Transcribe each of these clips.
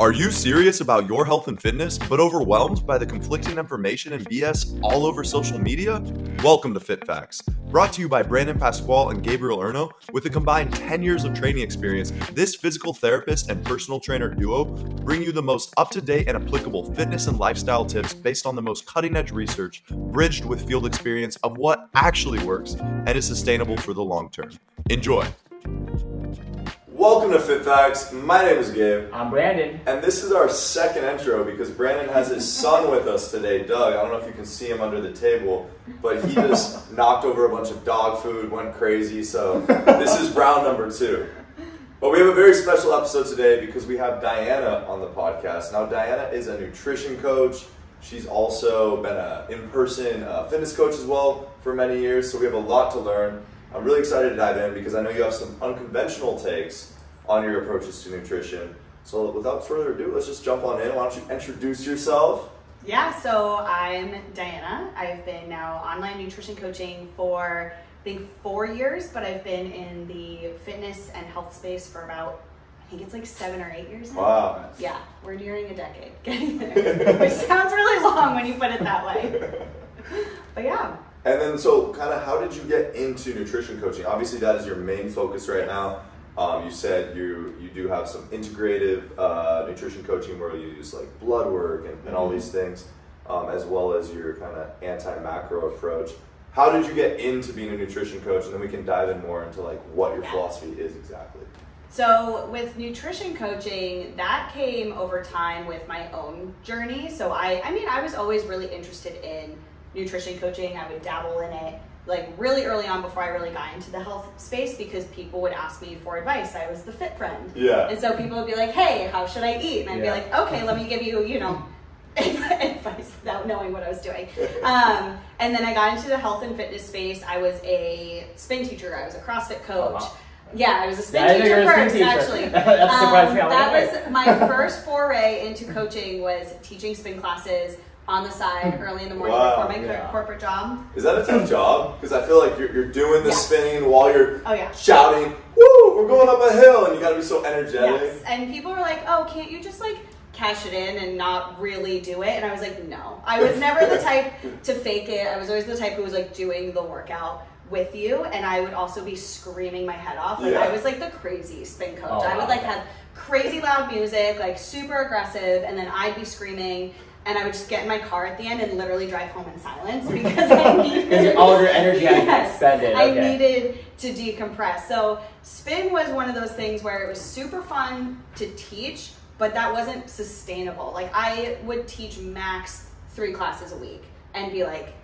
Are you serious about your health and fitness, but overwhelmed by the conflicting information and BS all over social media? Welcome to Fit Facts. Brought to you by Brandon Pasquale and Gabriel Erno. With a combined 10 years of training experience, this physical therapist and personal trainer duo bring you the most up-to-date and applicable fitness and lifestyle tips based on the most cutting-edge research, bridged with field experience of what actually works and is sustainable for the long term. Enjoy. Welcome to Fit Facts. My name is Gabe. I'm Brandon. And this is our second intro because Brandon has his son with us today, Doug. I don't know if you can see him under the table, but he just knocked over a bunch of dog food, went crazy, so this is round number 2. But we have a very special episode today because we have Diana on the podcast. Now, Diana is a nutrition coach. She's also been an in-person fitness coach as well for many years, so we have a lot to learn. I'm really excited to dive in because I know you have some unconventional takes on your approaches to nutrition. So without further ado, let's just jump on in. Why don't you introduce yourself? Yeah, so I'm Diana. I've been now online nutrition coaching for, I think, 4 years, but I've been in the fitness and health space for about, I think it's like 7 or 8 years now. Wow. Yeah, we're nearing a decade. Getting there. Which sounds really long when you put it that way. But yeah. And then, so kind of how did you get into nutrition coaching? Obviously, that is your main focus right now. You said you do have some integrative nutrition coaching where you use like blood work and all these things, as well as your kind of anti-macro approach. How did you get into being a nutrition coach? And then we can dive in more into like what your philosophy is exactly. So with nutrition coaching, that came over time with my own journey. So I mean, I was always really interested in nutrition coaching. I would dabble in it like really early on before I really got into the health space because people would ask me for advice. I was the fit friend. Yeah. And so people would be like, hey, how should I eat? And I'd be like, okay, let me give you, advice without knowing what I was doing. And then I got into the health and fitness space. I was a spin teacher. I was a CrossFit coach. Oh, wow. Yeah, I was a spin teacher first, actually. That surprised me. That was my first foray into coaching, was teaching spin classes on the side early in the morning before my corporate job. Is that a tough job? Because I feel like you're doing the spinning while you're shouting, woo, we're going up a hill, and you got to be so energetic. Yes, and people were like, oh, can't you just like cash it in and not really do it? And I was like, no. I was never the type to fake it. I was always the type who was like doing the workout with you, and I would also be screaming my head off. Like I was like the crazy spin coach. I would like have crazy loud music, like super aggressive, and then I'd be screaming. And I would just get in my car at the end and literally drive home in silence because I needed all of your energy had to be expended. I needed to decompress. So spin was one of those things where it was super fun to teach, but that wasn't sustainable. Like I would teach max 3 classes a week and be like,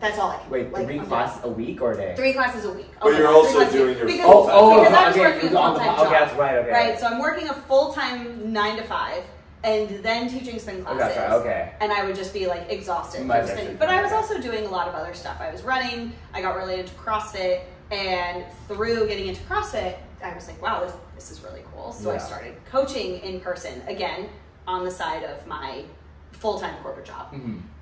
that's all I can do. Wait, 3 classes a week or a day? 3 classes a week. But you're also doing your because, full-time because I was working a full-time job. Okay, that's right, okay. Right, so I'm working a full-time 9 to 5. And then teaching spin classes. Okay. And I would just be like exhausted from spinning. But I was also doing a lot of other stuff. I was running, I got really into CrossFit, and through getting into CrossFit, I was like, wow, this is really cool. So I started coaching in person, again, on the side of my full-time corporate job.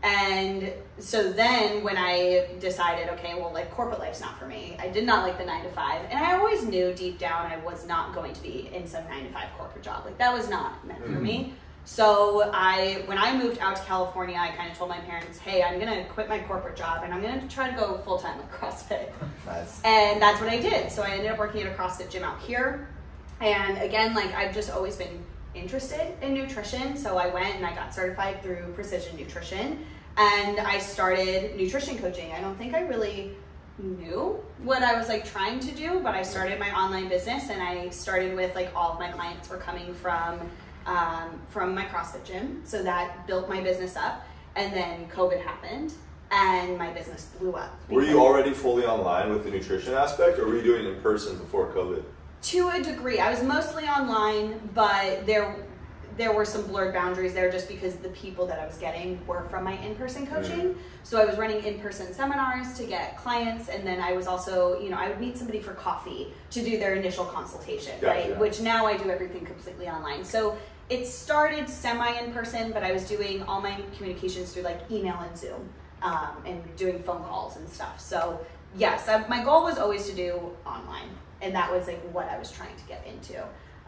And so then when I decided, okay, well, like corporate life's not for me. I did not like the 9 to 5. And I always knew deep down I was not going to be in some 9 to 5 corporate job. Like that was not meant for me. So when I moved out to California, I kind of told my parents, hey, I'm going to quit my corporate job and I'm going to try to go full-time with CrossFit. Nice. And that's what I did. So I ended up working at a CrossFit gym out here. And again, like I've just always been interested in nutrition. So I went and I got certified through Precision Nutrition and I started nutrition coaching. I don't think I really knew what I was like trying to do, but I started my online business and I started with like all of my clients were coming from my CrossFit gym. So that built my business up. And then COVID happened and my business blew up. Were you already fully online with the nutrition aspect, or were you doing it in person before COVID? To a degree. I was mostly online, but there were some blurred boundaries there just because the people that I was getting were from my in-person coaching. So I was running in-person seminars to get clients, and then I was also, I would meet somebody for coffee to do their initial consultation, right? Which now I do everything completely online. So it started semi-in-person, but I was doing all my communications through like email and Zoom, and doing phone calls and stuff. So yes, my goal was always to do online, and that was like what I was trying to get into.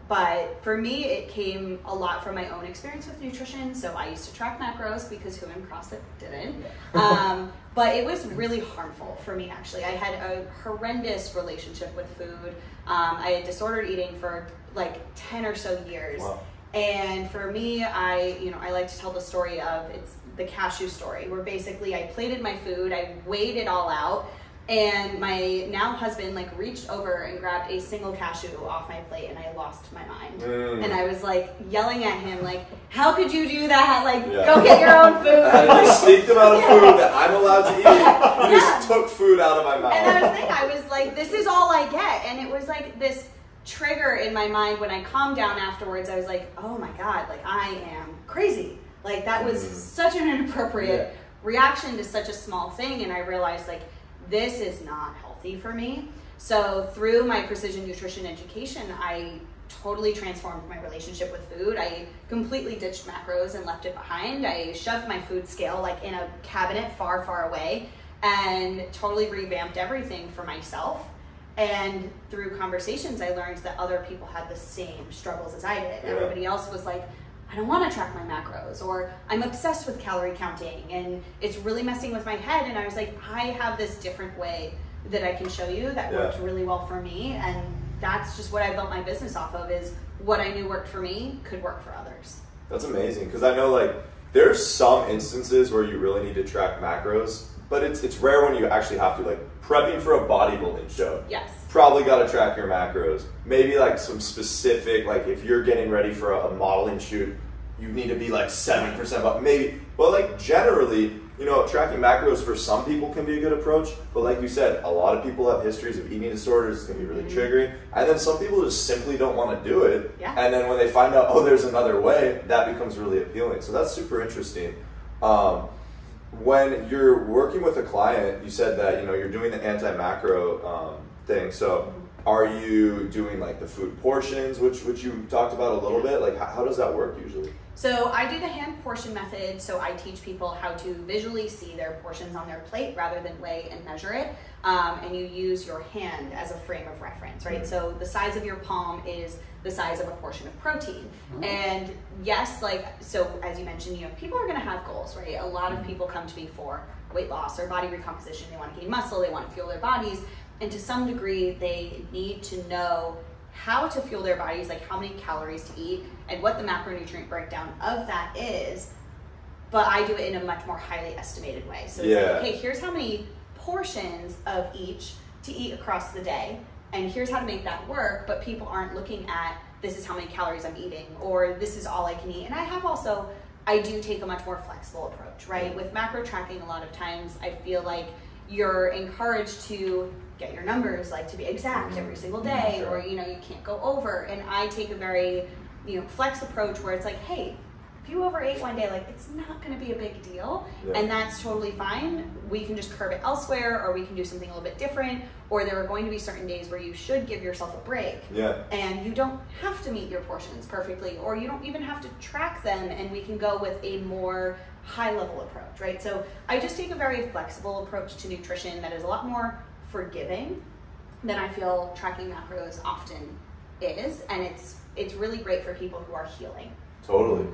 But for me, it came a lot from my own experience with nutrition. So I used to track macros because who in CrossFit didn't? But it was really harmful for me, actually. I had a horrendous relationship with food. I had disordered eating for like 10 or so years. Wow. And for me, I like to tell the story of, it's the cashew story, where basically I plated my food, I weighed it all out, and my now husband like reached over and grabbed a single cashew off my plate, and I lost my mind. And I was like yelling at him, like, how could you do that? Like, go get your own food. I distinct amount of food that I'm allowed to eat. You just took food out of my mouth. And I was like, this is all I get. And it was like this trigger in my mind. When I calmed down afterwards, I was like, oh my God, like I am crazy. Like that was such an inappropriate reaction to such a small thing. And I realized like, this is not healthy for me. So through my precision nutrition education, I totally transformed my relationship with food. I completely ditched macros and left it behind. I shoved my food scale like in a cabinet far, far away, and totally revamped everything for myself. And through conversations, I learned that other people had the same struggles as I did. Everybody else was like, I don't want to track my macros, or I'm obsessed with calorie counting and it's really messing with my head. And I was like, I have this different way that I can show you that worked really well for me. And that's just what I built my business off of, is what I knew worked for me could work for others. That's amazing, because I know like there's some instances where you really need to track macros, but it's rare when you actually have to. Like prepping for a bodybuilding show. Yes. Probably got to track your macros. Maybe like some specific, like if you're getting ready for a modeling shoot, you need to be like 7%, but maybe, well, like generally, you know, tracking macros for some people can be a good approach, but like you said, a lot of people have histories of eating disorders. It's going to be really triggering. And then some people just simply don't want to do it. Yeah. And then when they find out, oh, there's another way, that becomes really appealing. So that's super interesting. When you're working with a client, you said that, you know, you're doing the anti-macro thing. So are you doing like the food portions, which you talked about a little bit? Like how does that work usually? So I do the hand portion method. So I teach people how to visually see their portions on their plate rather than weigh and measure it. And you use your hand as a frame of reference, right? So the size of your palm is the size of a portion of protein. And yes, like, so as you mentioned, you know, people are going to have goals, right? A lot of people come to me for weight loss or body recomposition. They want to gain muscle, they want to fuel their bodies. And to some degree, they need to know how to fuel their bodies, like how many calories to eat and what the macronutrient breakdown of that is. But I do it in a much more highly estimated way. So it's like, okay, here's how many portions of each to eat across the day, and here's how to make that work. But people aren't looking at, this is how many calories I'm eating, or this is all I can eat. And I do take a much more flexible approach, right? With macro tracking, a lot of times I feel like you're encouraged to get your numbers, like to be exact every single day, or, you know, you can't go over. And I take a very, you know, flex approach where it's like, hey, if you overate one day, like it's not going to be a big deal, and that's totally fine. We can just curb it elsewhere, or we can do something a little bit different, or there are going to be certain days where you should give yourself a break. And you don't have to meet your portions perfectly, or you don't even have to track them, and we can go with a more high level approach, right? So I just take a very flexible approach to nutrition that is a lot more forgiving than I feel tracking macros often is, and it's really great for people who are healing. Totally.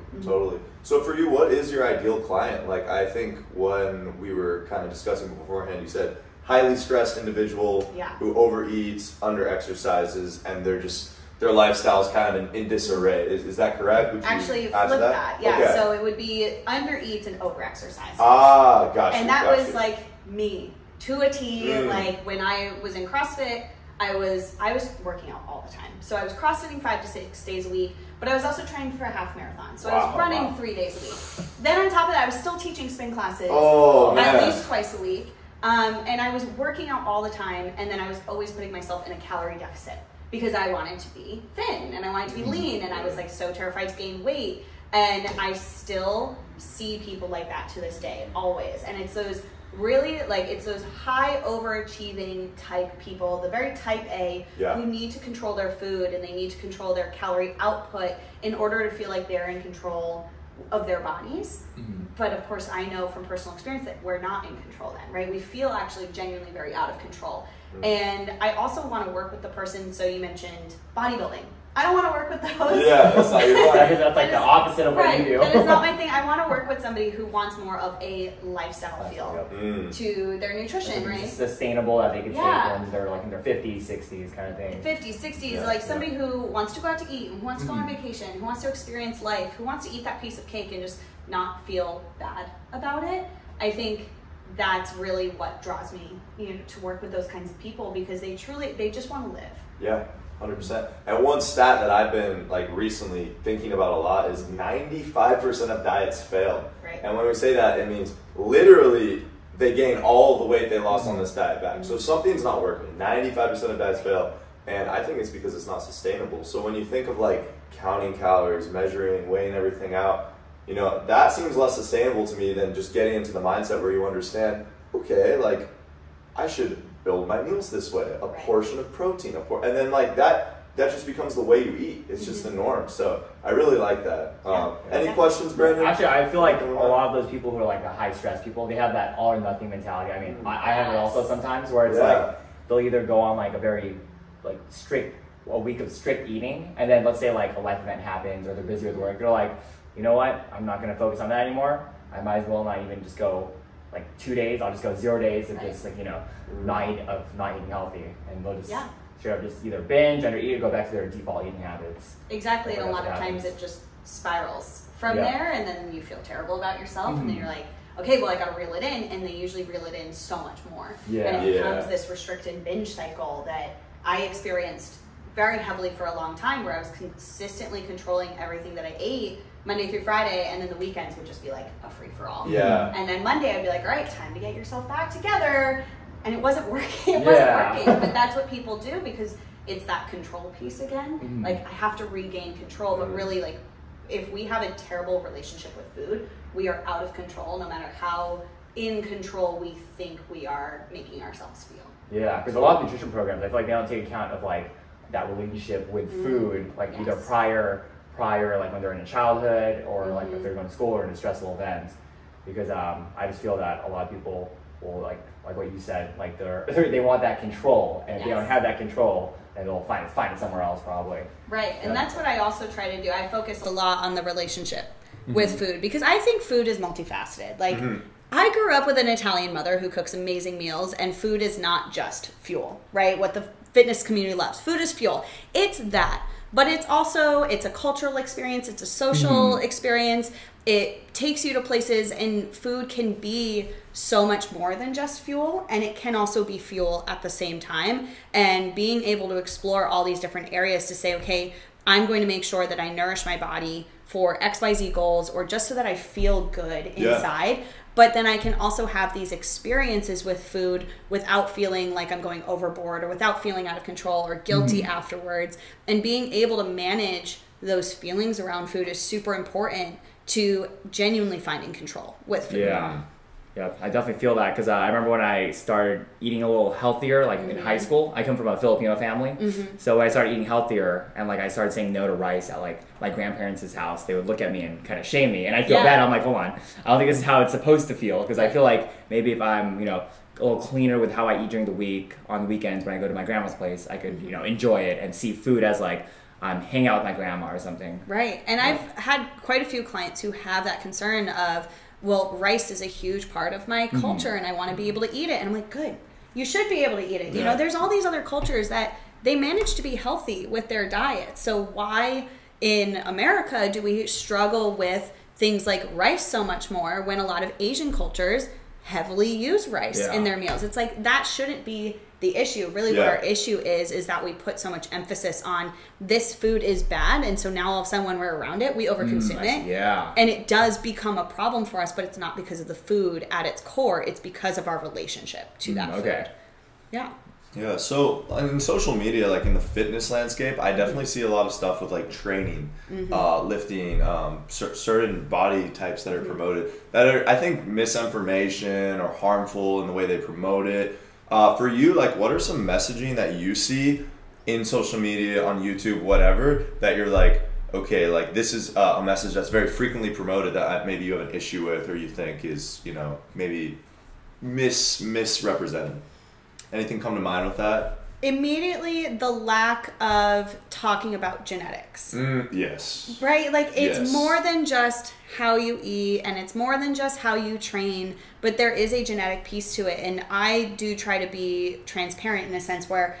So for you, what is your ideal client? Like, I think when we were kind of discussing beforehand, you said highly stressed individual who overeats, under exercises, and their lifestyle is kind of in disarray. Is that correct? Would you actually add flip to that? Yeah. Okay. So it would be under eats and over exercise. Gotcha. And that was like me to a T. Like when I was in CrossFit, I was working out all the time. So I was CrossFitting 5 to 6 days a week, but I was also training for a half marathon. So I was running 3 days a week. Then on top of that, I was still teaching spin classes at least twice a week. And I was working out all the time, and then I was always putting myself in a calorie deficit because I wanted to be thin and I wanted to be lean, and I was like so terrified to gain weight. And I still see people like that to this day, always. And it's those really, like, it's those high overachieving type people, the very type A, who need to control their food, and they need to control their calorie output in order to feel like they're in control of their bodies. But of course, I know from personal experience that we're not in control then, right? We feel actually genuinely very out of control. And I also want to work with the person. So you mentioned bodybuilding. I don't want to work with those. Yeah, that's not your vibe. That's like the opposite of what you do. That is not my thing. I want to work with somebody who wants more of a lifestyle feel to their nutrition, right? Sustainable that they can take when they're like in their 50s, 60s kind of thing. 50s, 60s, like somebody who wants to go out to eat, who wants to go on vacation, who wants to experience life, who wants to eat that piece of cake and just not feel bad about it. I think that's really what draws me, to work with those kinds of people, because they just want to live. Yeah, 100%. And one stat that I've been like recently thinking about a lot is 95% of diets fail. Right. And when we say that, it means literally they gain all the weight they lost on this diet back. So something's not working. 95% of diets fail. And I think it's because it's not sustainable. So when you think of like counting calories, measuring, weighing everything out, that seems less sustainable to me than just getting into the mindset where you understand, okay, like I should build my meals this way, a portion of protein, and then like that just becomes the way you eat. It's just the norm. So I really like that. Any questions, Brandon? Actually, I feel like a lot of those people who are like the high stress people, they have that all or nothing mentality. I mean, I have it also sometimes where it's like they'll either go on like a very like a week of strict eating, and then let's say like a life event happens or they're busy with work, they're like, you know what, I'm not going to focus on that anymore. I might as well not even just go like 2 days. I'll just go 0 days of just like, not eating healthy. And they'll just straight up just either binge, undereat, or go back to their default eating habits. Exactly. And a lot of times it just spirals from there, and then you feel terrible about yourself, and then you're like, okay, well, I got to reel it in. And they usually reel it in so much more. And it becomes this restricted binge cycle that I experienced very heavily for a long time, where I was consistently controlling everything that I ate Monday through Friday, and then the weekends would just be like a free-for-all. Yeah. And then Monday I'd be like, all right, time to get yourself back together. And it wasn't working. It wasn't working. But that's what people do, because it's that control piece again. Like, I have to regain control. But really, like, if we have a terrible relationship with food, we are out of control, no matter how in control we think we are making ourselves feel. Yeah, because a lot of nutrition programs, I feel like they don't take account of like that relationship with food, like either prior like when they're in a childhood, or like if they're going to school or in a stressful event. Because I just feel that a lot of people will like what you said, like they want that control, and if they don't have that control, then they'll find it somewhere else probably. Right, and that's what I also try to do. I focus a lot on the relationship with food, because I think food is multifaceted. Like, I grew up with an Italian mother who cooks amazing meals, and food is not just fuel, right? What the fitness community loves. Food is fuel. It's that. But it's a cultural experience. It's a social experience. It takes you to places, and food can be so much more than just fuel, and it can also be fuel at the same time. And being able to explore all these different areas to say, okay, I'm going to make sure that I nourish my body for XYZ goals, or just so that I feel good inside. But then I can also have these experiences with food without feeling like I'm going overboard, or without feeling out of control or guilty afterwards. And being able to manage those feelings around food is super important to genuinely finding control with food. Yeah, I definitely feel that, because I remember when I started eating a little healthier, like in high school. I come from a Filipino family, so when I started eating healthier, and like I started saying no to rice at like my grandparents' house, they would look at me and kind of shame me, and I'd feel bad. I'm like, hold on, I don't think this is how it's supposed to feel, because I feel like maybe if I'm, a little cleaner with how I eat during the week, on the weekends when I go to my grandma's place, I could, enjoy it and see food as like I'm hanging out with my grandma or something. Right, and I've had quite a few clients who have that concern of, well, rice is a huge part of my culture, and I want to be able to eat it. And I'm like, good. You should be able to eat it. There's all these other cultures that they manage to be healthy with their diet. So why in America do we struggle with things like rice so much more, when a lot of Asian cultures heavily use rice in their meals? It's like, that shouldn't be the issue. Really what our issue is that we put so much emphasis on this food is bad, and so now all of a sudden when we're around it, we overconsume it. And it does become a problem for us, but it's not because of the food at its core, it's because of our relationship to that food. Yeah, so in social media, like in the fitness landscape, I definitely see a lot of stuff with like training, lifting, certain body types that are promoted that are, I think, misinformation or harmful in the way they promote it. For you, like, what are some messaging that you see in social media, on YouTube, whatever, that you're like, okay, like this is a message that's very frequently promoted that maybe you have an issue with, or you think is, maybe misrepresented? Anything come to mind with that? Immediately, the lack of talking about genetics. Yes. Right? Like, it's more than just how you eat, and it's more than just how you train, but there is a genetic piece to it. And I do try to be transparent in a sense where,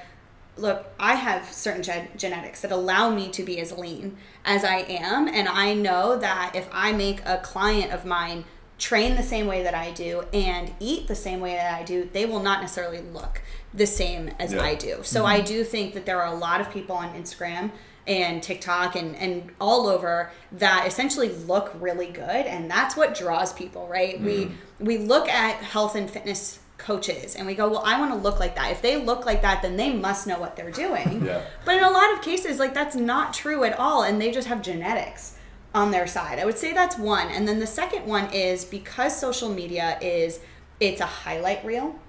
look, I have certain genetics that allow me to be as lean as I am. And I know that if I make a client of mine train the same way that I do and eat the same way that I do, they will not necessarily look the same as I do. So I do think that there are a lot of people on Instagram and TikTok and all over that essentially look really good, and that's what draws people, right? We look at health and fitness coaches and we go, well, I want to look like that. If they look like that, then they must know what they're doing. But in a lot of cases, like, that's not true at all, and they just have genetics on their side. I would say that's one. And then the second one is, because social media it's a highlight reel,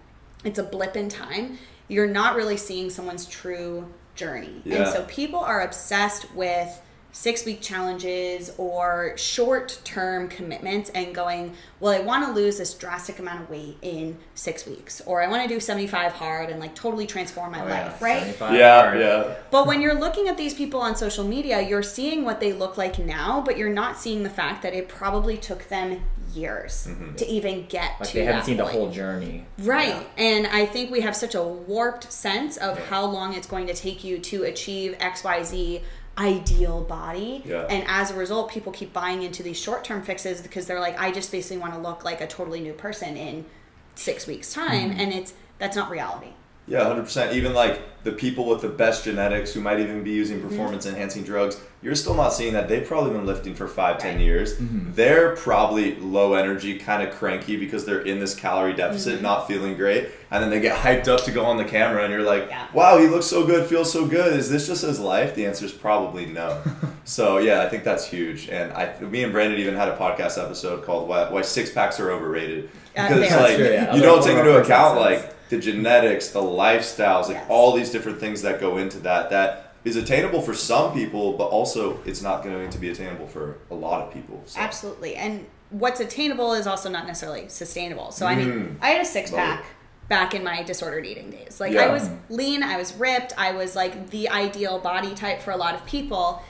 it's a blip in time, you're not really seeing someone's true journey. And so people are obsessed with 6-week challenges or short-term commitments and going, well, I want to lose this drastic amount of weight in 6 weeks, or I want to do 75 hard and like totally transform my life, right? But when you're looking at these people on social media, you're seeing what they look like now, but you're not seeing the fact that it probably took them years to even get to that. They haven't seen point. The whole journey. Right. And I think we have such a warped sense of how long it's going to take you to achieve XYZ ideal body. And as a result, people keep buying into these short-term fixes because they're like, I just basically want to look like a totally new person in 6 weeks time. And that's not reality. Yeah, 100%. Even like the people with the best genetics who might even be using performance enhancing drugs, you're still not seeing that. They've probably been lifting for 5-10 years. They're probably low energy, kind of cranky because they're in this calorie deficit, not feeling great. And then they get hyped up to go on the camera and you're like, wow, he looks so good, feels so good. Is this just his life? The answer is probably no. So yeah, I think that's huge. And me and Brandon even had a podcast episode called Why Six Packs Are Overrated. Because like, you don't take into account like the genetics, the lifestyles, like all these different things that go into that is attainable for some people, but also it's not going to be attainable for a lot of people. So. Absolutely. And what's attainable is also not necessarily sustainable. So I mean, I had a 6-pack back in my disordered eating days. Like I was lean, I was ripped, I was like the ideal body type for a lot of people.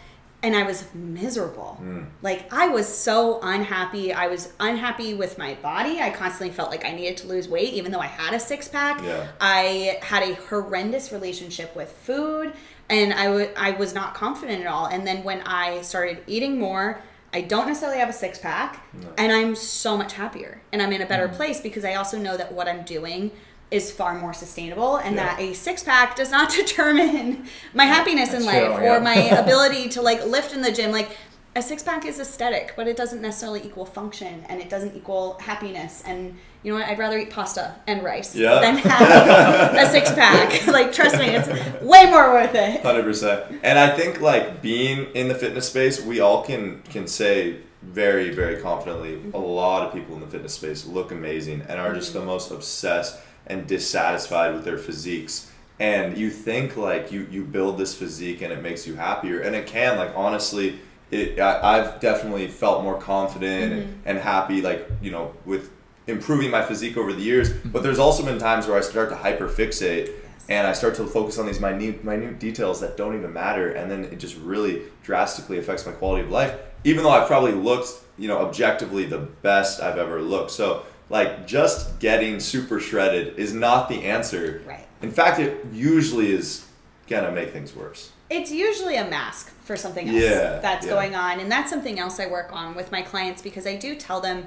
And I was miserable. Like, I was so unhappy. I was unhappy with my body. I constantly felt like I needed to lose weight, even though I had a 6-pack. I had a horrendous relationship with food, and I was not confident at all. And then when I started eating more, I don't necessarily have a 6-pack, and I'm so much happier. And I'm in a better place because I also know that what I'm doing is far more sustainable, and that a 6-pack does not determine my happiness in life or my ability to like lift in the gym. Like, a 6-pack is aesthetic, but it doesn't necessarily equal function, and it doesn't equal happiness. And you know what? I'd rather eat pasta and rice than have a 6-pack. Like, trust me, it's way more worth it. 100%. And I think like being in the fitness space, we all can say very, very confidently, a lot of people in the fitness space look amazing and are just the most obsessed and dissatisfied with their physiques. And you think like you build this physique and it makes you happier, and it can. Like, honestly, I've definitely felt more confident and happy, like, you know, with improving my physique over the years. But there's also been times where I start to hyperfixate and I start to focus on these minute details that don't even matter, and then it just really drastically affects my quality of life, even though I've probably looked, you know, objectively the best I've ever looked. So like, just getting super shredded is not the answer. In fact, it usually is gonna make things worse. It's usually a mask for something else that's going on. And that's something else I work on with my clients, because I do tell them,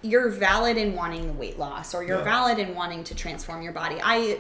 you're valid in wanting weight loss, or you're valid in wanting to transform your body. I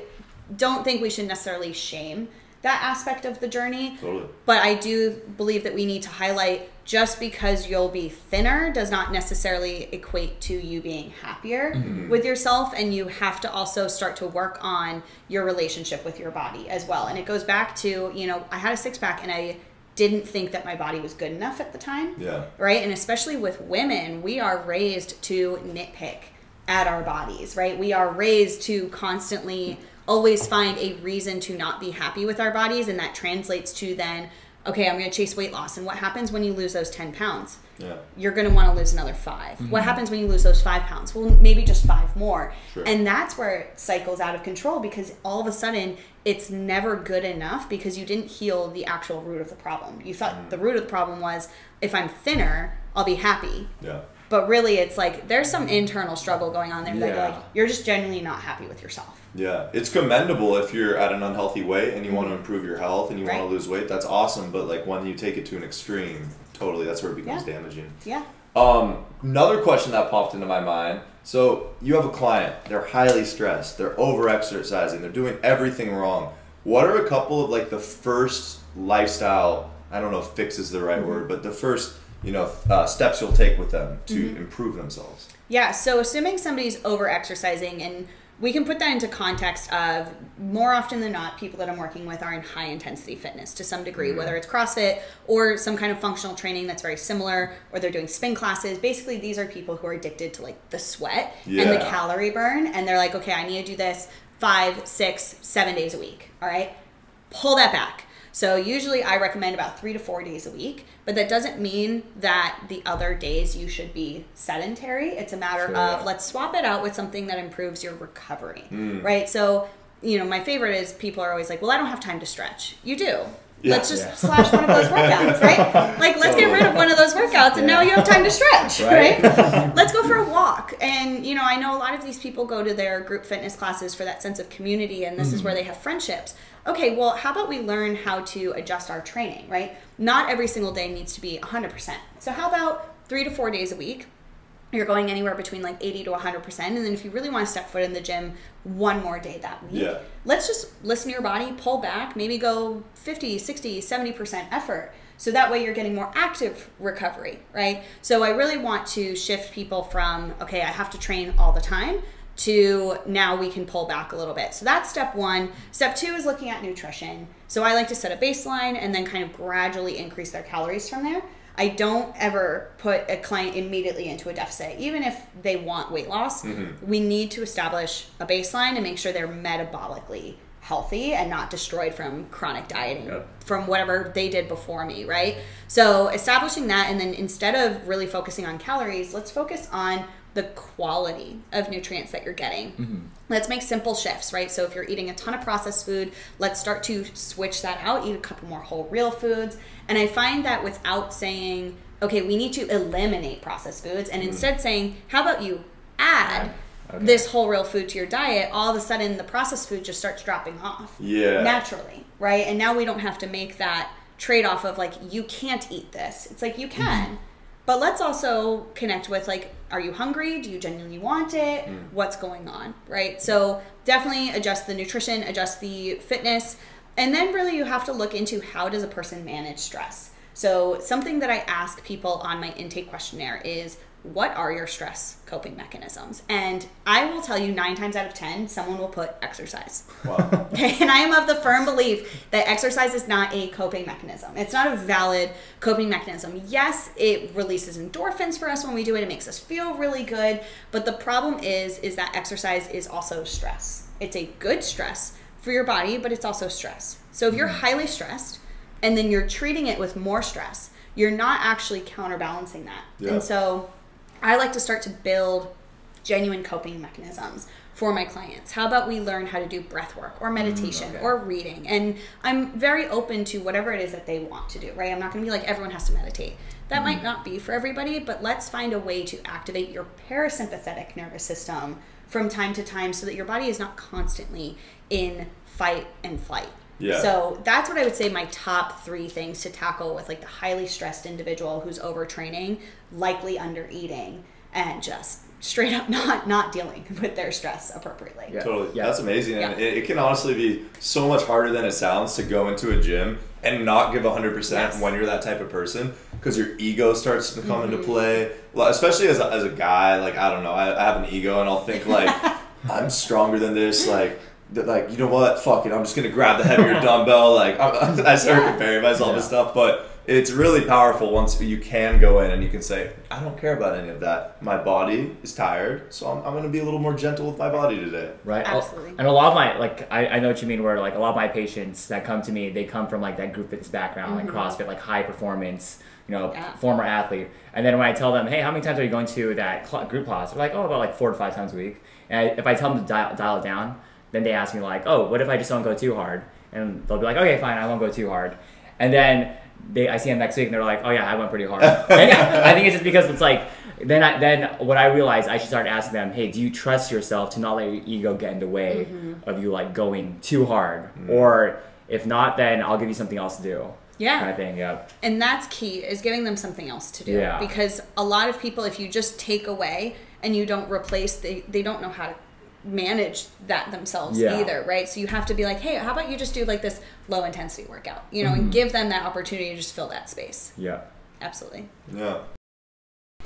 don't think we should necessarily shame that aspect of the journey. But I do believe that we need to highlight, just because you'll be thinner does not necessarily equate to you being happier with yourself. And you have to also start to work on your relationship with your body as well. And it goes back to, you know, I had a 6-pack and I didn't think that my body was good enough at the time. Right. And especially with women, we are raised to nitpick at our bodies, right? We are raised to constantly always find a reason to not be happy with our bodies, and that translates to then okay, I'm going to chase weight loss. And what happens when you lose those 10 pounds? Yeah. You're going to want to lose another 5. What happens when you lose those 5 pounds? Well, maybe just 5 more. Sure. And that's where it cycles out of control, because all of a sudden it's never good enough because you didn't heal the actual root of the problem. You thought the root of the problem was, if I'm thinner, I'll be happy. Yeah. But really it's like there's some internal struggle going on there that Yeah. like you're just genuinely not happy with yourself. Yeah, it's commendable if you're at an unhealthy weight and you want to improve your health and you want to Right. lose weight. That's awesome, but like when you take it to an extreme, totally, that's where it becomes Yeah. damaging. Yeah. Another question that popped into my mind. So you have a client, they're highly stressed, they're over-exercising, they're doing everything wrong. What are a couple of like the first lifestyle, I don't know if fix is the right word, but the first, steps you'll take with them to improve themselves? Yeah, so assuming somebody's over-exercising, and we can put that into context of more often than not, people that I'm working with are in high intensity fitness to some degree, whether it's CrossFit or some kind of functional training that's very similar, or they're doing spin classes. Basically, these are people who are addicted to like the sweat and the Yeah. calorie burn. And they're like, okay, I need to do this 5, 6, 7 days a week. All right, pull that back. So usually I recommend about 3 to 4 days a week, but that doesn't mean that the other days you should be sedentary. It's a matter of let's swap it out with something that improves your recovery, right? So, my favorite is people are always like, well, I don't have time to stretch. You do. Yeah. Let's just slash one of those workouts, right? Like, let's get rid of one of those workouts and now you have time to stretch, right? Let's go for a walk. And, I know a lot of these people go to their group fitness classes for that sense of community, and this is where they have friendships. Okay, well, how about we learn how to adjust our training, right? Not every single day needs to be 100%. So how about 3 to 4 days a week? You're going anywhere between like 80 to 100%. And then if you really want to step foot in the gym one more day that week, let's just listen to your body, pull back, maybe go 50, 60, 70% effort. So that way you're getting more active recovery, right? So I really want to shift people from, okay, I have to train all the time, to now we can pull back a little bit. So that's step 1. Step 2 is looking at nutrition. So I like to set a baseline and then kind of gradually increase their calories from there. I don't ever put a client immediately into a deficit. Even if they want weight loss, we need to establish a baseline and make sure they're metabolically healthy and not destroyed from chronic dieting, from whatever they did before me, right? So establishing that, and then instead of really focusing on calories, let's focus on the quality of nutrients that you're getting. Let's make simple shifts, right? So if you're eating a ton of processed food, let's start to switch that out, eat a couple more whole real foods. And I find that without saying, okay, we need to eliminate processed foods, and instead saying, how about you add this whole real food to your diet, all of a sudden the processed food just starts dropping off naturally, right? And now we don't have to make that trade-off of like, you can't eat this. It's like, you can. But let's also connect with like, are you hungry? Do you genuinely want it? What's going on, right? So definitely adjust the nutrition, adjust the fitness, and then really you have to look into how does a person manage stress. So something that I ask people on my intake questionnaire is, what are your stress coping mechanisms? And I will tell you 9 times out of 10, someone will put exercise. Wow. Okay, and I am of the firm belief that exercise is not a coping mechanism. It's not a valid coping mechanism. Yes, it releases endorphins for us when we do it. It makes us feel really good. But the problem is that exercise is also stress. It's a good stress for your body, but it's also stress. So if you're highly stressed and then you're treating it with more stress, you're not actually counterbalancing that. And so I like to start to build genuine coping mechanisms for my clients. How about we learn how to do breath work or meditation or reading? And I'm very open to whatever it is that they want to do, right? I'm not going to be like, everyone has to meditate. That might not be for everybody, but let's find a way to activate your parasympathetic nervous system from time to time so that your body is not constantly in fight and flight. So that's what I would say my top 3 things to tackle with like the highly stressed individual who's overtraining, likely under eating, and just straight up not dealing with their stress appropriately. Totally. That's amazing. And it can honestly be so much harder than it sounds to go into a gym and not give 100% when you're that type of person, because your ego starts to come into play. Well, especially as a guy, like, I don't know, I have an ego and I'll think like, I'm stronger than this, like, you know what, fuck it, I'm just gonna grab the heavier dumbbell, like I start comparing myself and stuff. But it's really powerful once you can go in and you can say, I don't care about any of that. My body is tired, so I'm going to be a little more gentle with my body today. Right. Absolutely. And a lot of my, like, I know what you mean, where like a lot of my patients that come to me, they come from like that group fitness background, like CrossFit, like high performance, you know, former athlete. And then when I tell them, hey, how many times are you going to that group class? They're like, oh, about like 4 to 5 times a week. And if I tell them to dial it down, then they ask me like, oh, what if I just don't go too hard? And they'll be like, okay, fine, I won't go too hard. And then I see them next week and they're like, oh yeah, I went pretty hard. I think it's just because it's like, then what I realized, I should start asking them, hey, do you trust yourself to not let your ego get in the way of you like going too hard? Or if not, then I'll give you something else to do. Yeah. Kind of thing, yeah. And that's key, is giving them something else to do. Yeah. Because a lot of people, if you just take away and you don't replace, they don't know how to manage that themselves either, right? So you have to be like, hey, how about you just do like this low intensity workout, you know, and give them that opportunity to just fill that space. Yeah. Absolutely. Yeah.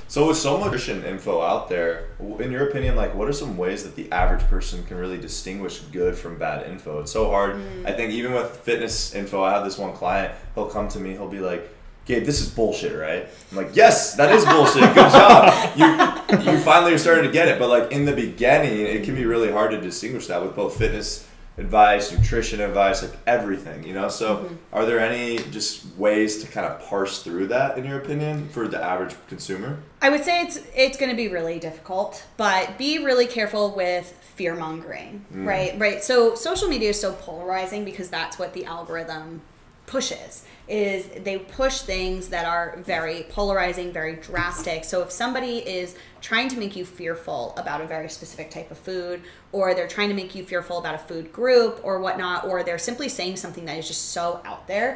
So with so much nutrition info out there, in your opinion, like what are some ways that the average person can really distinguish good from bad info? It's so hard. I think even with fitness info, I have this one client, he'll come to me, he'll be like, Gabe, this is bullshit, right? I'm like, yes, that is bullshit. Good job. You finally started to get it. But like in the beginning, it can be really hard to distinguish that with both fitness advice, nutrition advice, like everything, you know? So are there any just ways to kind of parse through that, in your opinion, for the average consumer? I would say it's going to be really difficult, but be really careful with fear mongering, right? Right. So social media is so polarizing because that's what the algorithm pushes, is they push things that are very polarizing, very drastic. So if somebody is trying to make you fearful about a very specific type of food, or they're trying to make you fearful about a food group or whatnot, or they're simply saying something that is just so out there,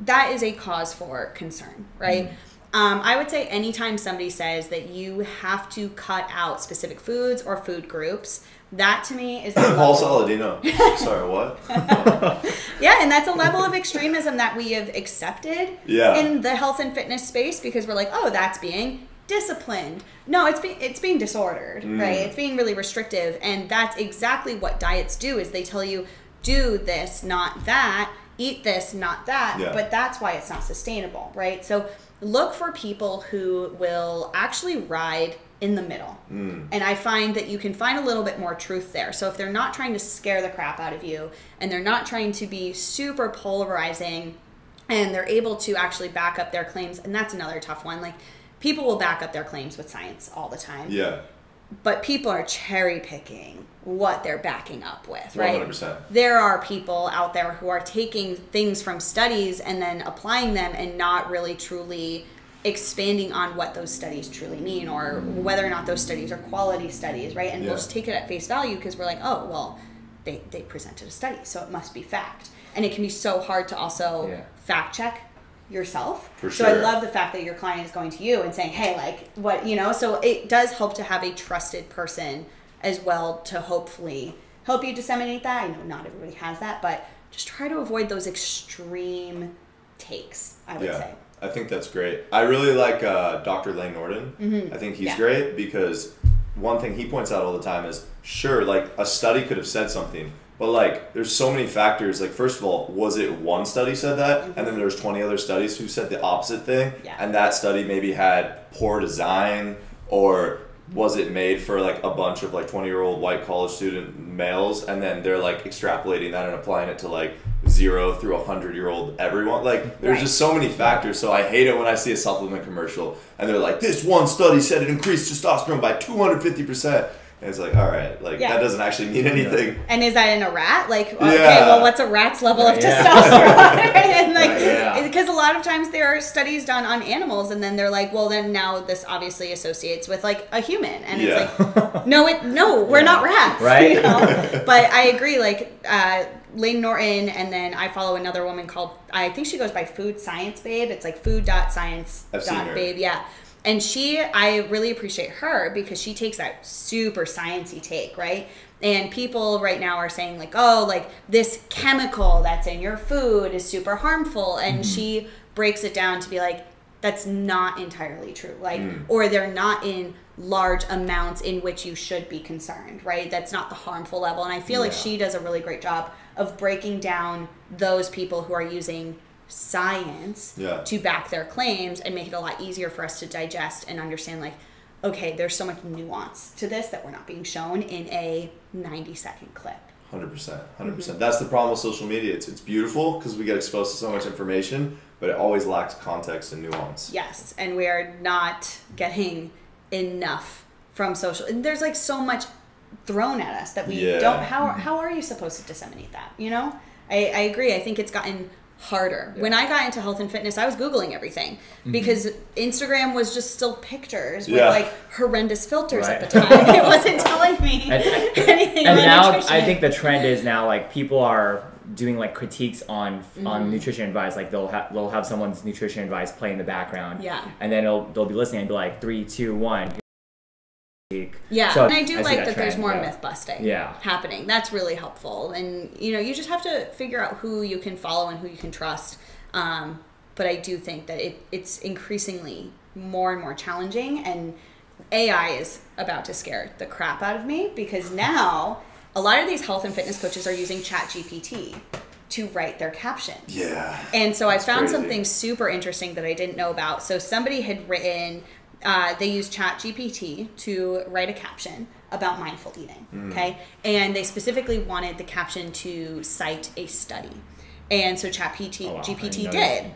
that is a cause for concern, right? I would say anytime somebody says that you have to cut out specific foods or food groups, that to me is Paul Saladino. Sorry, what? Yeah, and that's a level of extremism that we have accepted in the health and fitness space, because we're like, oh, that's being disciplined. No, it's being disordered, right? It's being really restrictive, and that's exactly what diets do, is they tell you, do this, not that, eat this, not that, but that's why it's not sustainable, right? So look for people who will actually ride in the middle. And I find that you can find a little bit more truth there. So if they're not trying to scare the crap out of you, and they're not trying to be super polarizing, and they're able to actually back up their claims, and that's another tough one. Like, people will back up their claims with science all the time. Yeah. But people are cherry picking what they're backing up with, right? 100%. There are people out there who are taking things from studies and then applying them and not really truly expanding on what those studies truly mean, or whether or not those studies are quality studies, right? And we'll just take it at face value because we're like, oh, well, they presented a study, so it must be fact. And it can be so hard to also fact check yourself. For sure. So I love the fact that your client is going to you and saying, hey, like, what, you know, so it does help to have a trusted person as well to hopefully help you disseminate that. I know not everybody has that, but just try to avoid those extreme takes, I would say. I think that's great. I really like Dr. Lane Norton. I think he's great because one thing he points out all the time is, sure, like a study could have said something, but like there's so many factors. Like, first of all, was it one study said that, and then there's 20 other studies who said the opposite thing, and that study maybe had poor design, or was it made for like a bunch of like 20-year-old white college student males, and then they're like extrapolating that and applying it to like 0 through 100-year-old everyone. Like, there's just so many factors. So I hate it when I see a supplement commercial and they're like, this one study said it increased testosterone by 250%. And it's like, all right, like that doesn't actually mean anything. And is that in a rat? Like, okay, well, what's a rat's level of testosterone? And like, because a lot of times there are studies done on animals, and then they're like, well, then now this obviously associates with like a human, and it's like, no, we're not rats, right? You know? But I agree, like Lane Norton, and then I follow another woman called, I think she goes by Food Science Babe. It's like food.science.babe, And I really appreciate her because she takes that super sciencey take, right? And people right now are saying like, oh, like this chemical that's in your food is super harmful. And she breaks it down to be like, that's not entirely true. Like, or they're not in large amounts in which you should be concerned, right? That's not the harmful level. And I feel like she does a really great job of breaking down those people who are using science to back their claims and make it a lot easier for us to digest and understand, like, okay, there's so much nuance to this that we're not being shown in a 90-second clip. 100%. That's the problem with social media. It's beautiful because we get exposed to so much information, but it always lacks context and nuance. Yes, and we are not getting enough from social. And there's like so much thrown at us that we don't. How are you supposed to disseminate that? You know, I agree. I think it's gotten harder. When I got into health and fitness, I was Googling everything because Instagram was just still pictures with like horrendous filters at the time. It wasn't telling me anything. And now nutrition. I think the trend is now like people are doing like critiques on nutrition advice. Like they'll have someone's nutrition advice play in the background. And then they'll be listening and be like 3, 2, 1. So and I do like that there's more myth busting happening. That's really helpful. And you just have to figure out who you can follow and who you can trust. But I do think that it's increasingly more and more challenging, and AI is about to scare the crap out of me because now a lot of these health and fitness coaches are using ChatGPT to write their captions. And so I found something super interesting that I didn't know about. So somebody had written, they used ChatGPT to write a caption about mindful eating, okay? And they specifically wanted the caption to cite a study. And so GPT did.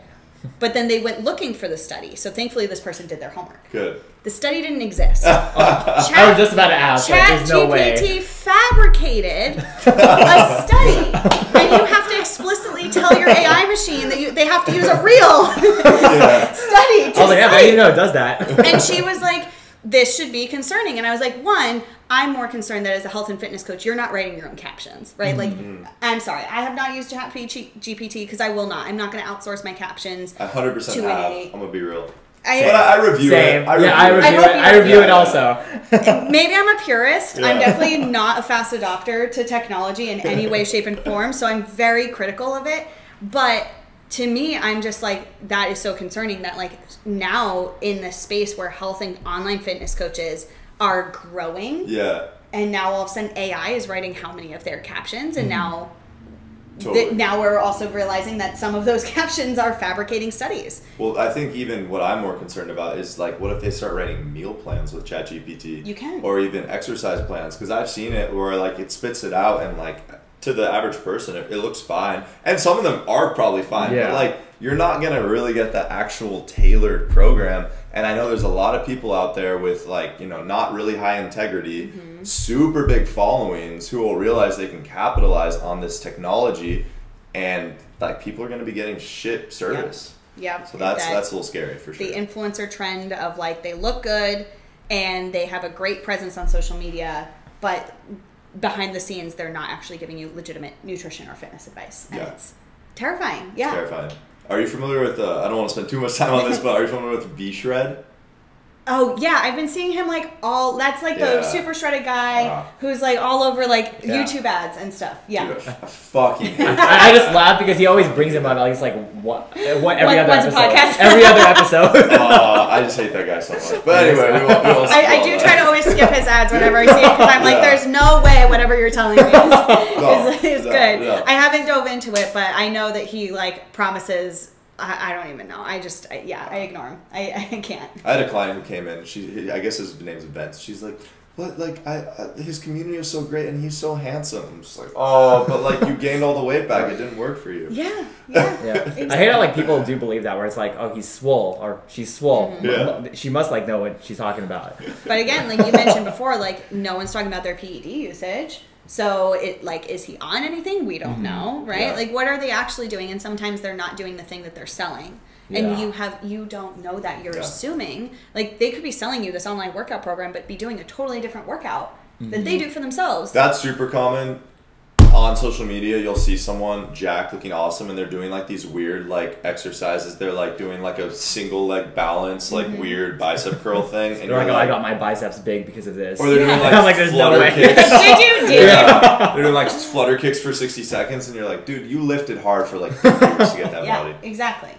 But then they went looking for the study. So thankfully this person did their homework. Good. The study didn't exist. I was just about to ask. There's no way. ChatGPT fabricated a study. And you have to explicitly tell your AI machine that they have to use a real study to I was like, I didn't know it does that. And she was like, this should be concerning. And I was like, one, I'm more concerned that as a health and fitness coach, you're not writing your own captions, right? Like, I'm sorry, I have not used ChatGPT because I will not. I'm not going to outsource my captions. I 100% have. I'm going to be real. But I review it. I review it also. Maybe I'm a purist. I'm definitely not a fast adopter to technology in any way, shape, and form. So I'm very critical of it. But to me, I'm just like, that is so concerning that like now in this space where health and online fitness coaches are growing. And now all of a sudden AI is writing how many of their captions. And now now we're also realizing that some of those captions are fabricating studies. Well, I think even what I'm more concerned about is like, what if they start writing meal plans with ChatGPT? You can. Or even exercise plans, because I've seen it where like it spits it out and like to the average person it looks fine, and some of them are probably fine. But like you're not gonna really get the actual tailored program. And I know there's a lot of people out there with like, not really high integrity, super big followings who will realize they can capitalize on this technology, and like people are going to be getting shit service. So that's a little scary for sure. The influencer trend of like they look good and they have a great presence on social media, but behind the scenes they're not actually giving you legitimate nutrition or fitness advice. And it's terrifying. It's terrifying. Are you familiar with, I don't want to spend too much time on this, but are you familiar with V-Shred? Oh, yeah. I've been seeing him like that's like the super shredded guy who's like all over like YouTube ads and stuff. Dude, I fucking hate I just laugh because he always brings him up. He's like, what every other episode. Podcast? Every other episode. I just hate that guy so much. But anyway, we won't I do try to always skip his ads whenever I see it because I'm like, there's no way whatever you're telling me is good. I haven't dove into it, but I know that he like promises. I don't even know. I ignore him. I can't. I had a client who came in. I guess his name's Vince. She's like, but like his community is so great and he's so handsome. I'm just like, oh, but like you gained all the weight back. It didn't work for you. Exactly. I hate how like people do believe that, where it's like, oh, he's swole or she's swole. She must like know what she's talking about. But again, like you mentioned before, like no one's talking about their PED usage. So it like, is he on anything? We don't know, right? Like what are they actually doing? And sometimes they're not doing the thing that they're selling. And you don't know that. You're assuming like they could be selling you this online workout program, but be doing a totally different workout that they do for themselves. That's super common. On social media, you'll see someone jacked looking awesome and they're doing like these weird like exercises. They're like doing like a single leg balance, like weird bicep curl thing. And they're like, oh, I got my biceps big because of this. Or they're doing like, I'm like, there's no way. Kicks. Did you? They're doing like flutter kicks for 60 seconds and you're like, dude, you lifted hard for like 3 years to get that body. Exactly.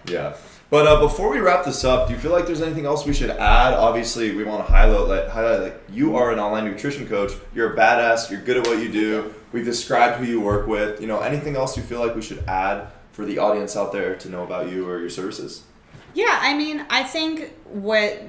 But before we wrap this up, do you feel like there's anything else we should add? Obviously, we want to highlight like you are an online nutrition coach. You're a badass. You're good at what you do. We've described who you work with. Anything else you feel like we should add for the audience out there to know about you or your services? Yeah, I mean, I think what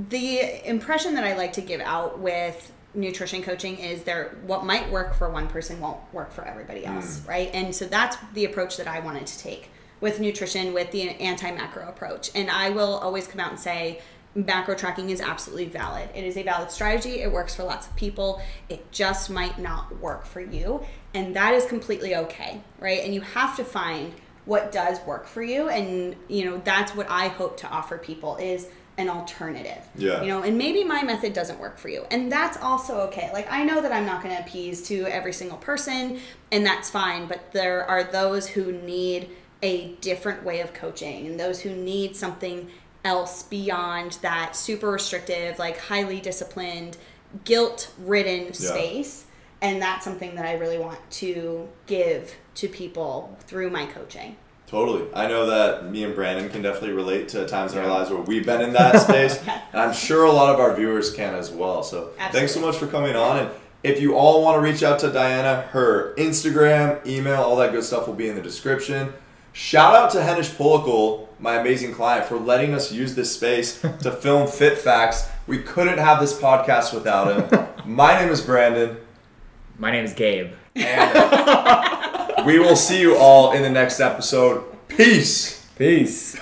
the impression that I like to give out with nutrition coaching is what might work for one person won't work for everybody else, right? And so that's the approach that I wanted to take with nutrition, with the anti-macro approach. And I will always come out and say, macro tracking is absolutely valid. It is a valid strategy. It works for lots of people. It just might not work for you. And that is completely okay, right? And you have to find what does work for you. And, that's what I hope to offer people is an alternative. Yeah. And maybe my method doesn't work for you. And that's also okay. Like, I know that I'm not going to appease to every single person, and that's fine. But there are those who need a different way of coaching, and those who need something else beyond that super restrictive, like highly disciplined, guilt-ridden space. And that's something that I really want to give to people through my coaching. Totally. I know that me and Brandon can definitely relate to times in our lives where we've been in that space. And I'm sure a lot of our viewers can as well. So Thanks so much for coming on. And if you all want to reach out to Diana, her Instagram, email, all that good stuff will be in the description. Shout out to Henish Pulikul, my amazing client, for letting us use this space to film Fit Facts. We couldn't have this podcast without him. My name is Brandon. My name is Gabe. And we will see you all in the next episode. Peace. Peace.